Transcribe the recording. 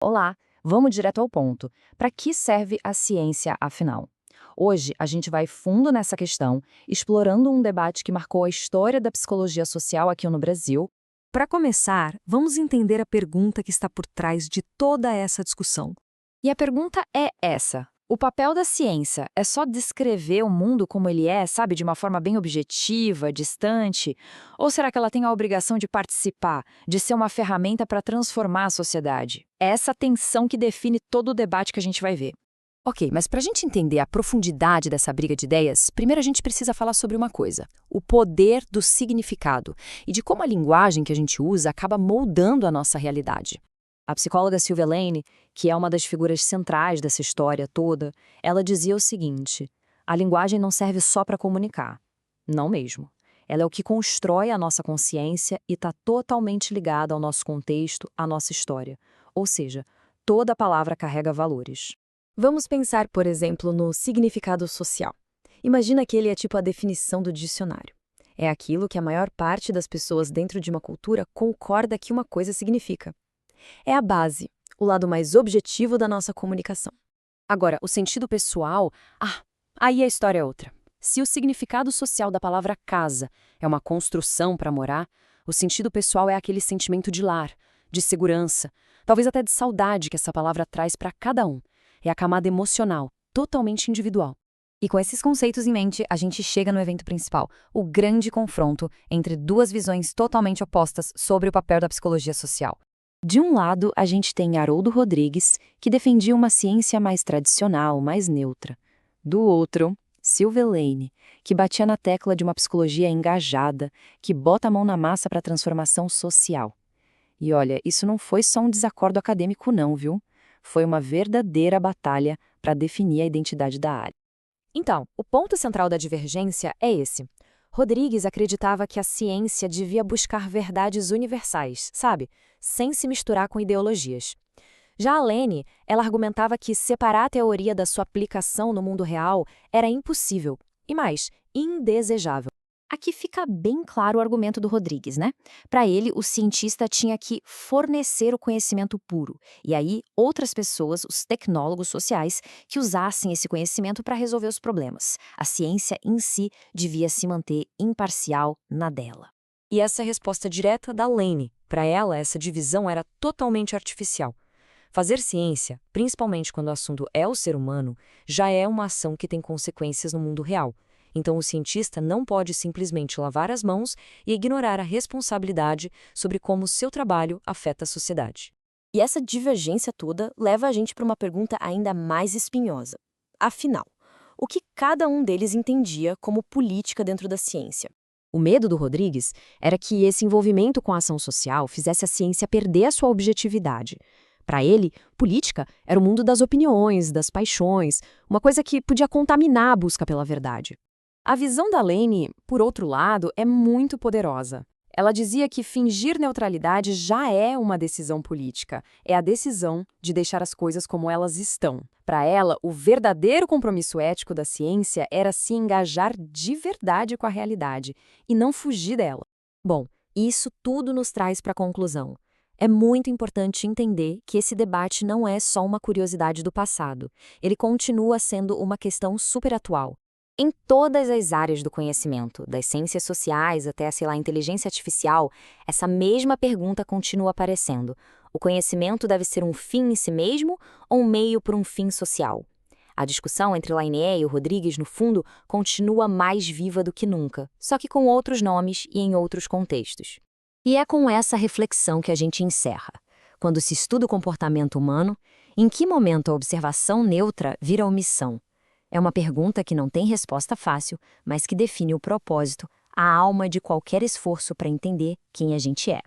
Olá, vamos direto ao ponto. Para que serve a ciência, afinal? Hoje, a gente vai fundo nessa questão, explorando um debate que marcou a história da psicologia social aqui no Brasil. Para começar, vamos entender a pergunta que está por trás de toda essa discussão. E a pergunta é essa: o papel da ciência é só descrever o mundo como ele é, sabe, de uma forma bem objetiva, distante? Ou será que ela tem a obrigação de participar, de ser uma ferramenta para transformar a sociedade? É essa tensão que define todo o debate que a gente vai ver. Ok, mas para a gente entender a profundidade dessa briga de ideias, primeiro a gente precisa falar sobre uma coisa: o poder do significado e de como a linguagem que a gente usa acaba moldando a nossa realidade. A psicóloga Sylvia Lane, que é uma das figuras centrais dessa história toda, ela dizia o seguinte: a linguagem não serve só para comunicar. Não mesmo. Ela é o que constrói a nossa consciência e está totalmente ligada ao nosso contexto, à nossa história. Ou seja, toda palavra carrega valores. Vamos pensar, por exemplo, no significado social. Imagina que ele é tipo a definição do dicionário. É aquilo que a maior parte das pessoas dentro de uma cultura concorda que uma coisa significa. É a base, o lado mais objetivo da nossa comunicação. Agora, o sentido pessoal, aí a história é outra. Se o significado social da palavra casa é uma construção para morar, o sentido pessoal é aquele sentimento de lar, de segurança, talvez até de saudade que essa palavra traz para cada um. É a camada emocional, totalmente individual. E com esses conceitos em mente, a gente chega no evento principal, o grande confronto entre duas visões totalmente opostas sobre o papel da psicologia social. De um lado, a gente tem Haroldo Rodrigues, que defendia uma ciência mais tradicional, mais neutra. Do outro, Sylvia Lane, que batia na tecla de uma psicologia engajada, que bota a mão na massa para a transformação social. E olha, isso não foi só um desacordo acadêmico não, viu? Foi uma verdadeira batalha para definir a identidade da área. Então, o ponto central da divergência é esse. Rodrigues acreditava que a ciência devia buscar verdades universais, sabe? Sem se misturar com ideologias. Já a Lane, ela argumentava que separar a teoria da sua aplicação no mundo real era impossível e, mais, indesejável. Aqui fica bem claro o argumento do Rodrigues, né? Para ele, o cientista tinha que fornecer o conhecimento puro, e aí outras pessoas, os tecnólogos sociais, que usassem esse conhecimento para resolver os problemas. A ciência em si devia se manter imparcial na dela. E essa é a resposta direta da Lane. Para ela, essa divisão era totalmente artificial. Fazer ciência, principalmente quando o assunto é o ser humano, já é uma ação que tem consequências no mundo real. Então, o cientista não pode simplesmente lavar as mãos e ignorar a responsabilidade sobre como seu trabalho afeta a sociedade. E essa divergência toda leva a gente para uma pergunta ainda mais espinhosa. Afinal, o que cada um deles entendia como política dentro da ciência? O medo do Rodrigues era que esse envolvimento com a ação social fizesse a ciência perder a sua objetividade. Para ele, política era o mundo das opiniões, das paixões, uma coisa que podia contaminar a busca pela verdade. A visão da Lane, por outro lado, é muito poderosa. Ela dizia que fingir neutralidade já é uma decisão política. É a decisão de deixar as coisas como elas estão. Para ela, o verdadeiro compromisso ético da ciência era se engajar de verdade com a realidade e não fugir dela. Bom, isso tudo nos traz para a conclusão. É muito importante entender que esse debate não é só uma curiosidade do passado. Ele continua sendo uma questão super atual. Em todas as áreas do conhecimento, das ciências sociais até, a inteligência artificial, essa mesma pergunta continua aparecendo. O conhecimento deve ser um fim em si mesmo ou um meio para um fim social? A discussão entre Lane e o Rodrigues, no fundo, continua mais viva do que nunca, só que com outros nomes e em outros contextos. E é com essa reflexão que a gente encerra. Quando se estuda o comportamento humano, em que momento a observação neutra vira omissão? É uma pergunta que não tem resposta fácil, mas que define o propósito, a alma de qualquer esforço para entender quem a gente é.